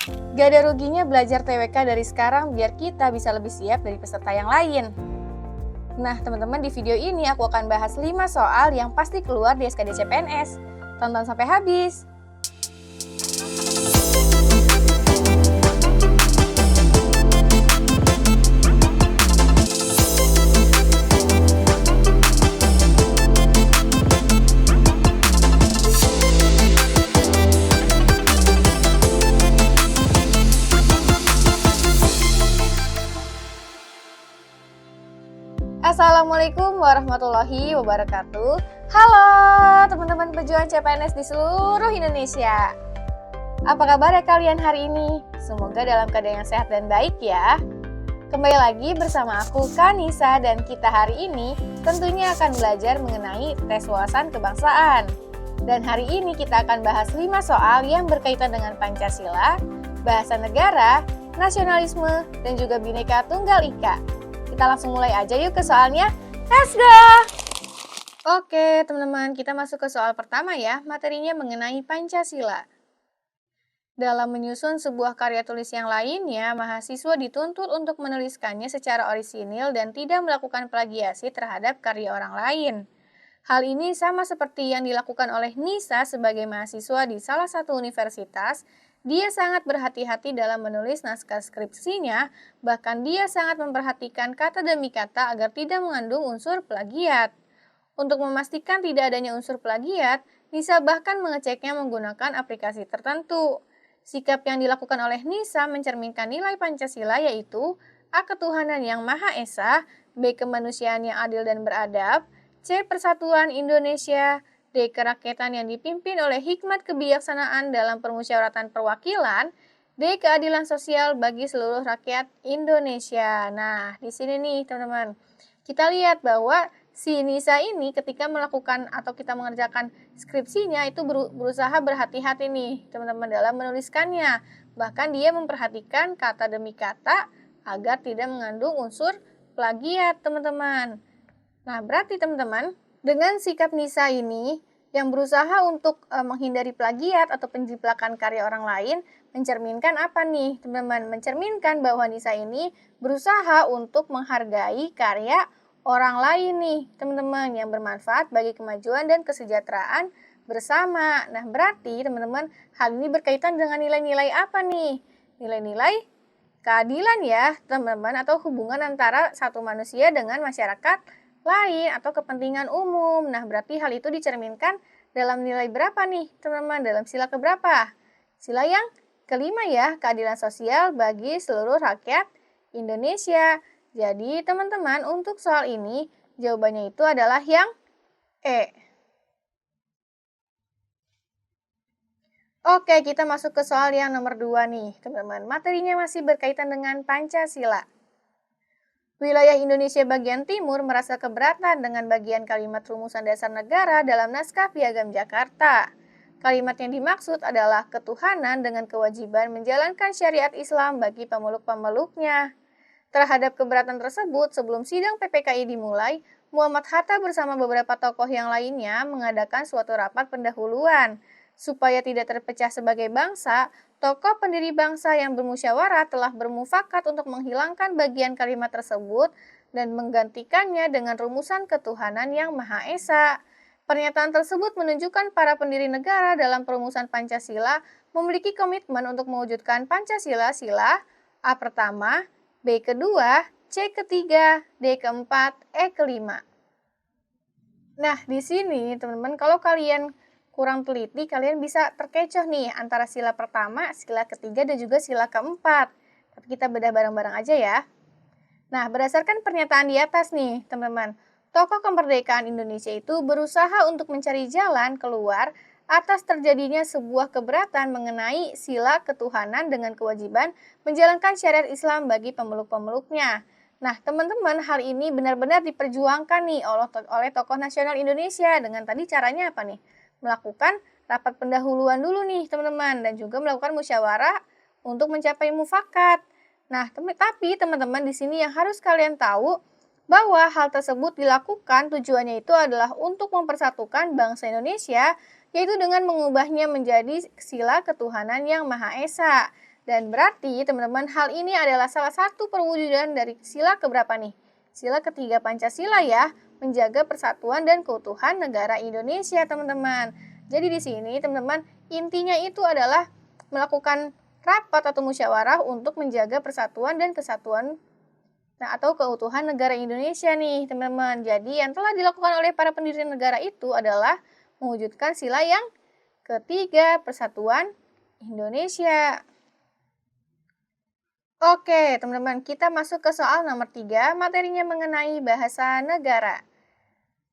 Gak ada ruginya belajar TWK dari sekarang biar kita bisa lebih siap dari peserta yang lain. Nah, teman-teman, di video ini aku akan bahas 5 soal yang pasti keluar di SKD CPNS. Tonton sampai habis. Assalamualaikum warahmatullahi wabarakatuh. Halo teman-teman pejuang CPNS di seluruh Indonesia. Apa kabar ya kalian hari ini? Semoga dalam keadaan yang sehat dan baik ya. Kembali lagi bersama aku Kanisa, dan kita hari ini tentunya akan belajar mengenai tes wawasan kebangsaan. Dan hari ini kita akan bahas 5 soal yang berkaitan dengan Pancasila, bahasa negara, nasionalisme, dan juga Bhinneka Tunggal Ika. Kita langsung mulai aja yuk ke soalnya. Let's go! Oke teman-teman, kita masuk ke soal pertama ya. Materinya mengenai Pancasila. Dalam menyusun sebuah karya tulis yang lainnya, mahasiswa dituntut untuk menuliskannya secara orisinil dan tidak melakukan plagiasi terhadap karya orang lain. Hal ini sama seperti yang dilakukan oleh Nisa sebagai mahasiswa di salah satu universitas. Dia sangat berhati-hati dalam menulis naskah skripsinya, bahkan dia sangat memperhatikan kata demi kata agar tidak mengandung unsur plagiat. Untuk memastikan tidak adanya unsur plagiat, Nisa bahkan mengeceknya menggunakan aplikasi tertentu. Sikap yang dilakukan oleh Nisa mencerminkan nilai Pancasila, yaitu A. Ketuhanan yang Maha Esa, B. Kemanusiaan yang adil dan beradab, C. Persatuan Indonesia, D. Kerakyatan yang dipimpin oleh hikmat kebijaksanaan dalam permusyawaratan perwakilan, D. Keadilan sosial bagi seluruh rakyat Indonesia. Nah, di sini nih teman-teman, kita lihat bahwa si Nisa ini ketika melakukan atau kita mengerjakan skripsinya itu berusaha berhati-hati nih teman-teman dalam menuliskannya. Bahkan dia memperhatikan kata demi kata agar tidak mengandung unsur plagiat teman-teman. Nah, berarti teman-teman, dengan sikap Nisa ini yang berusaha untuk menghindari plagiat atau penjiplakan karya orang lain, mencerminkan apa nih teman-teman? Mencerminkan bahwa Nisa ini berusaha untuk menghargai karya orang lain nih teman-teman yang bermanfaat bagi kemajuan dan kesejahteraan bersama. Nah, berarti teman-teman, hal ini berkaitan dengan nilai-nilai apa nih? Nilai-nilai keadilan ya teman-teman, atau hubungan antara satu manusia dengan masyarakat lain atau kepentingan umum. Nah, berarti hal itu dicerminkan dalam nilai berapa nih teman-teman? Dalam sila keberapa? Sila yang kelima ya, keadilan sosial bagi seluruh rakyat Indonesia. Jadi teman-teman, untuk soal ini jawabannya itu adalah yang E. Oke, kita masuk ke soal yang nomor 2 nih teman-teman. Materinya masih berkaitan dengan Pancasila. Wilayah Indonesia bagian timur merasa keberatan dengan bagian kalimat rumusan dasar negara dalam naskah Piagam Jakarta. Kalimat yang dimaksud adalah ketuhanan dengan kewajiban menjalankan syariat Islam bagi pemeluk-pemeluknya. Terhadap keberatan tersebut, sebelum sidang PPKI dimulai, Muhammad Hatta bersama beberapa tokoh yang lainnya mengadakan suatu rapat pendahuluan. Supaya tidak terpecah sebagai bangsa, tokoh pendiri bangsa yang bermusyawarah telah bermufakat untuk menghilangkan bagian kalimat tersebut dan menggantikannya dengan rumusan ketuhanan yang Maha Esa. Pernyataan tersebut menunjukkan para pendiri negara dalam perumusan Pancasila memiliki komitmen untuk mewujudkan Pancasila sila A pertama, B kedua, C ketiga, D keempat, E kelima. Nah, di sini teman-teman, kalau kalian kurang teliti, kalian bisa terkecoh nih antara sila pertama, sila ketiga, dan juga sila keempat. Tapi kita bedah bareng-bareng aja ya. Nah, berdasarkan pernyataan di atas nih, teman-teman, tokoh kemerdekaan Indonesia itu berusaha untuk mencari jalan keluar atas terjadinya sebuah keberatan mengenai sila ketuhanan dengan kewajiban menjalankan syariat Islam bagi pemeluk-pemeluknya. Nah, teman-teman, hal ini benar-benar diperjuangkan nih oleh tokoh nasional Indonesia. Dengan tadi caranya apa nih? Melakukan rapat pendahuluan dulu nih teman-teman, dan juga melakukan musyawarah untuk mencapai mufakat. Nah, tapi teman-teman, di sini yang harus kalian tahu bahwa hal tersebut dilakukan tujuannya itu adalah untuk mempersatukan bangsa Indonesia, yaitu dengan mengubahnya menjadi sila ketuhanan yang Maha Esa. Dan berarti teman-teman hal ini adalah salah satu perwujudan dari sila keberapa nih? Sila ketiga Pancasila ya, menjaga persatuan dan keutuhan negara Indonesia teman-teman. Jadi di sini teman-teman intinya itu adalah melakukan rapat atau musyawarah untuk menjaga persatuan dan kesatuan atau keutuhan negara Indonesia nih teman-teman. Jadi yang telah dilakukan oleh para pendiri negara itu adalah mewujudkan sila yang ketiga, persatuan Indonesia. Oke, teman-teman, kita masuk ke soal nomor 3, materinya mengenai bahasa negara.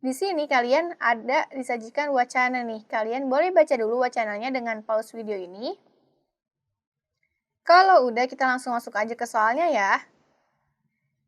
Di sini kalian ada disajikan wacana nih. Kalian boleh baca dulu wacananya dengan pause video ini. Kalau udah, kita langsung masuk aja ke soalnya ya.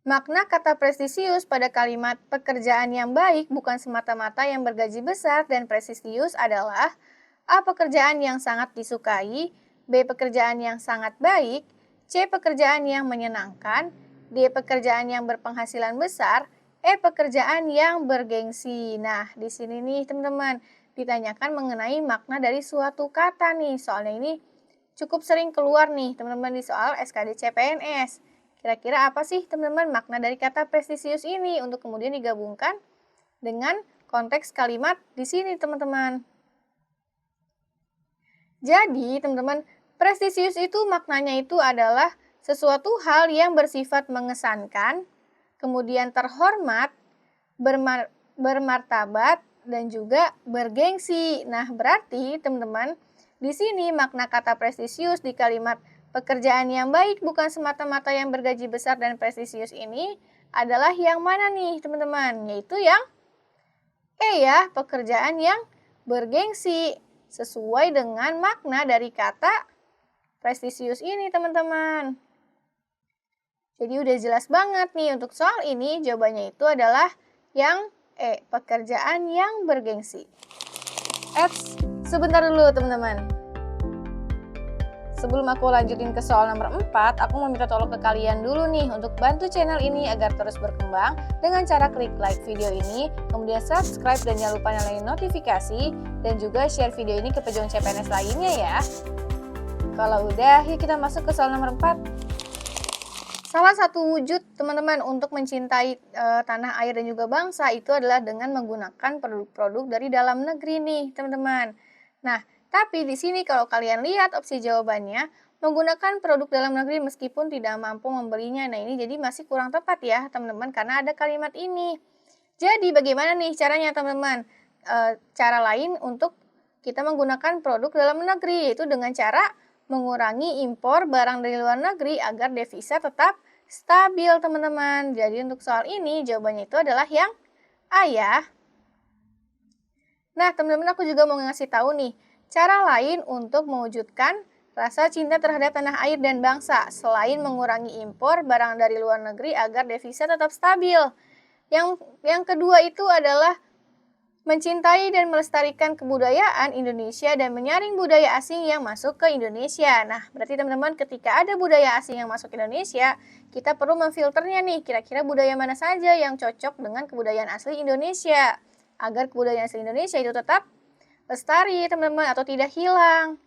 Makna kata prestisius pada kalimat pekerjaan yang baik bukan semata-mata yang bergaji besar dan prestisius adalah A. Pekerjaan yang sangat disukai, B. Pekerjaan yang sangat baik, C. Pekerjaan yang menyenangkan, D. Pekerjaan yang berpenghasilan besar, E. Pekerjaan yang bergengsi. Nah, di sini nih teman-teman, ditanyakan mengenai makna dari suatu kata nih. Soalnya ini cukup sering keluar nih teman-teman di soal SKD CPNS. Kira-kira apa sih teman-teman makna dari kata prestisius ini untuk kemudian digabungkan dengan konteks kalimat di sini teman-teman. Jadi teman-teman, prestisius itu maknanya itu adalah sesuatu hal yang bersifat mengesankan, kemudian terhormat, bermartabat, dan juga bergengsi. Nah, berarti teman-teman, di sini makna kata prestisius di kalimat pekerjaan yang baik bukan semata-mata yang bergaji besar dan prestisius ini adalah yang mana nih teman-teman? Yaitu yang E ya, pekerjaan yang bergengsi. Sesuai dengan makna dari kata prestisius ini teman-teman. Jadi udah jelas banget nih untuk soal ini jawabannya itu adalah yang E, pekerjaan yang bergengsi. Sebentar dulu teman-teman. Sebelum aku lanjutin ke soal nomor 4, aku mau minta tolong ke kalian dulu nih untuk bantu channel ini agar terus berkembang dengan cara klik like video ini, kemudian subscribe dan jangan lupa nyalain notifikasi, dan juga share video ini ke pejuang CPNS lainnya ya. Kalau udah, yuk kita masuk ke soal nomor 4. Salah satu wujud teman-teman untuk mencintai tanah air dan juga bangsa itu adalah dengan menggunakan produk-produk dari dalam negeri nih teman-teman. Nah, tapi di sini kalau kalian lihat opsi jawabannya, menggunakan produk dalam negeri meskipun tidak mampu membelinya. Nah, ini jadi masih kurang tepat ya, teman-teman, karena ada kalimat ini. Jadi, bagaimana nih caranya, teman-teman? Cara lain untuk kita menggunakan produk dalam negeri, yaitu dengan cara mengurangi impor barang dari luar negeri agar devisa tetap stabil, teman-teman. Jadi, untuk soal ini, jawabannya itu adalah yang A ya. Nah, teman-teman, aku juga mau ngasih tahu nih, cara lain untuk mewujudkan rasa cinta terhadap tanah air dan bangsa selain mengurangi impor barang dari luar negeri agar devisa tetap stabil. Yang kedua itu adalah mencintai dan melestarikan kebudayaan Indonesia dan menyaring budaya asing yang masuk ke Indonesia. Nah, berarti teman-teman ketika ada budaya asing yang masuk ke Indonesia, kita perlu memfilternya nih, kira-kira budaya mana saja yang cocok dengan kebudayaan asli Indonesia agar kebudayaan asli Indonesia itu tetap lestari teman-teman atau tidak hilang.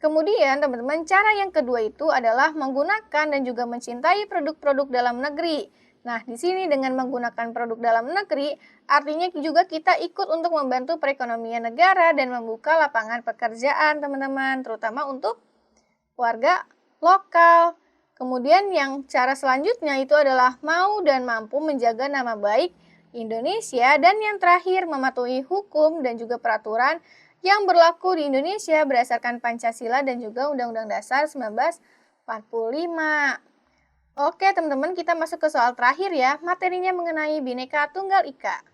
Kemudian teman-teman cara yang kedua itu adalah menggunakan dan juga mencintai produk-produk dalam negeri. Nah, di sini dengan menggunakan produk dalam negeri artinya juga kita ikut untuk membantu perekonomian negara dan membuka lapangan pekerjaan teman-teman, terutama untuk warga lokal. Kemudian yang cara selanjutnya itu adalah mau dan mampu menjaga nama baik Indonesia, dan yang terakhir mematuhi hukum dan juga peraturan yang berlaku di Indonesia berdasarkan Pancasila dan juga Undang-Undang Dasar 1945. Oke teman-teman, kita masuk ke soal terakhir ya, materinya mengenai Bhinneka Tunggal Ika.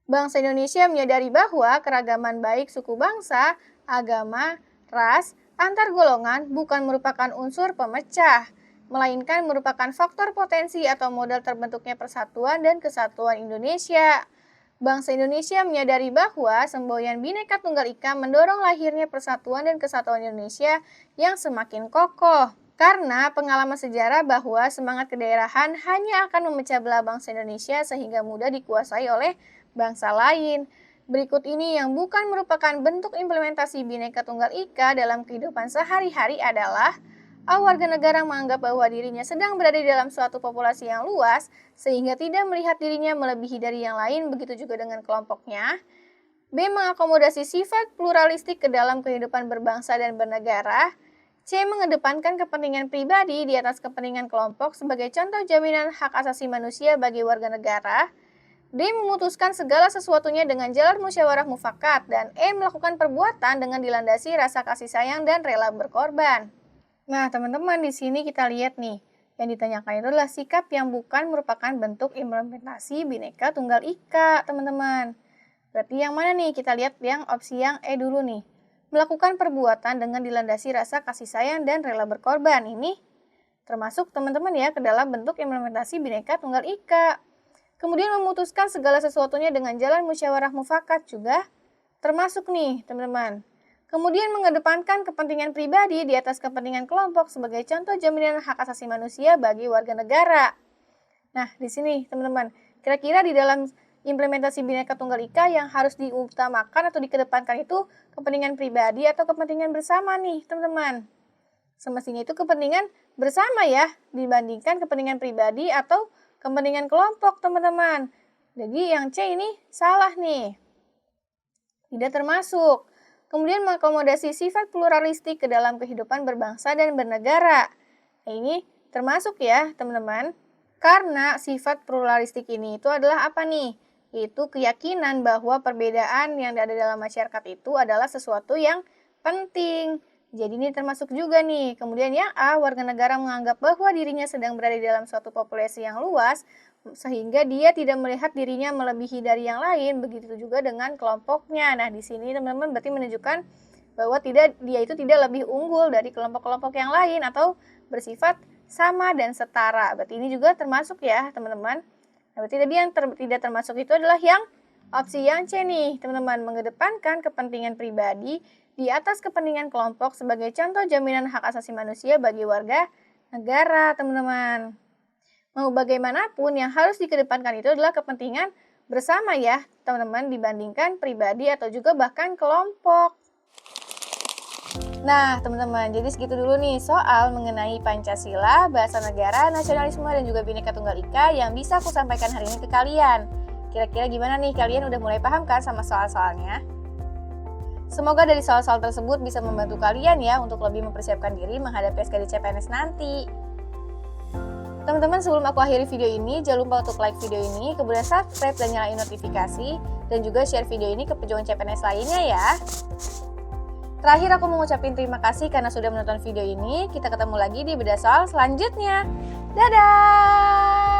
Bangsa Indonesia menyadari bahwa keragaman baik suku bangsa, agama, ras, antar golongan bukan merupakan unsur pemecah, melainkan merupakan faktor potensi atau modal terbentuknya persatuan dan kesatuan Indonesia. Bangsa Indonesia menyadari bahwa semboyan Bhinneka Tunggal Ika mendorong lahirnya persatuan dan kesatuan Indonesia yang semakin kokoh. Karena pengalaman sejarah bahwa semangat kedaerahan hanya akan memecah belah bangsa Indonesia sehingga mudah dikuasai oleh bangsa lain. Berikut ini yang bukan merupakan bentuk implementasi Bhinneka Tunggal Ika dalam kehidupan sehari-hari adalah A. Warga negara menganggap bahwa dirinya sedang berada di dalam suatu populasi yang luas sehingga tidak melihat dirinya melebihi dari yang lain, begitu juga dengan kelompoknya. B. Mengakomodasi sifat pluralistik ke dalam kehidupan berbangsa dan bernegara. C. Mengedepankan kepentingan pribadi di atas kepentingan kelompok sebagai contoh jaminan hak asasi manusia bagi warga negara. D. Memutuskan segala sesuatunya dengan jalan musyawarah mufakat. Dan E. Melakukan perbuatan dengan dilandasi rasa kasih sayang dan rela berkorban. Nah, teman-teman, di sini kita lihat nih, yang ditanyakan itu adalah sikap yang bukan merupakan bentuk implementasi Bhinneka Tunggal Ika, teman-teman. Berarti yang mana nih? Kita lihat yang opsi yang E dulu nih. Melakukan perbuatan dengan dilandasi rasa kasih sayang dan rela berkorban. Ini termasuk teman-teman ya ke dalam bentuk implementasi Bhinneka Tunggal Ika. Kemudian memutuskan segala sesuatunya dengan jalan musyawarah mufakat juga termasuk nih, teman-teman. Kemudian mengedepankan kepentingan pribadi di atas kepentingan kelompok sebagai contoh jaminan hak asasi manusia bagi warga negara. Nah, di sini, teman-teman, kira-kira di dalam implementasi Bhinneka Tunggal Ika yang harus diutamakan atau dikedepankan itu kepentingan pribadi atau kepentingan bersama nih, teman-teman. Semestinya itu kepentingan bersama ya, dibandingkan kepentingan pribadi atau kepentingan kelompok, teman-teman. Jadi yang C ini salah nih. Tidak termasuk. Kemudian mengakomodasi sifat pluralistik ke dalam kehidupan berbangsa dan bernegara. Nah, ini termasuk ya, teman-teman. Karena sifat pluralistik ini itu adalah apa nih? Itu keyakinan bahwa perbedaan yang ada dalam masyarakat itu adalah sesuatu yang penting. Jadi ini termasuk juga nih. Kemudian yang A, warga negara menganggap bahwa dirinya sedang berada di dalam suatu populasi yang luas, sehingga dia tidak melihat dirinya melebihi dari yang lain, begitu juga dengan kelompoknya. Nah, di sini teman-teman berarti menunjukkan bahwa dia itu tidak lebih unggul dari kelompok-kelompok yang lain atau bersifat sama dan setara. Berarti ini juga termasuk ya, teman-teman. Nah, berarti tadi yang tidak termasuk itu adalah yang opsi yang C nih, teman-teman, mengedepankan kepentingan pribadi di atas kepentingan kelompok sebagai contoh jaminan hak asasi manusia bagi warga negara, teman-teman. Mau bagaimanapun yang harus dikedepankan itu adalah kepentingan bersama ya, teman-teman, dibandingkan pribadi atau juga bahkan kelompok. Nah, teman-teman, jadi segitu dulu nih soal mengenai Pancasila, bahasa negara, nasionalisme, dan juga Bhinneka Tunggal Ika yang bisa aku sampaikan hari ini ke kalian. Kira-kira gimana nih, kalian udah mulai paham kan sama soal-soalnya? Semoga dari soal-soal tersebut bisa membantu kalian ya untuk lebih mempersiapkan diri menghadapi SKD CPNS nanti. Teman-teman, sebelum aku akhiri video ini, jangan lupa untuk like video ini, kemudian subscribe dan nyalain notifikasi, dan juga share video ini ke pejuang CPNS lainnya ya. Terakhir aku mau ngucapin terima kasih karena sudah menonton video ini. Kita ketemu lagi di bedah soal selanjutnya. Dadah!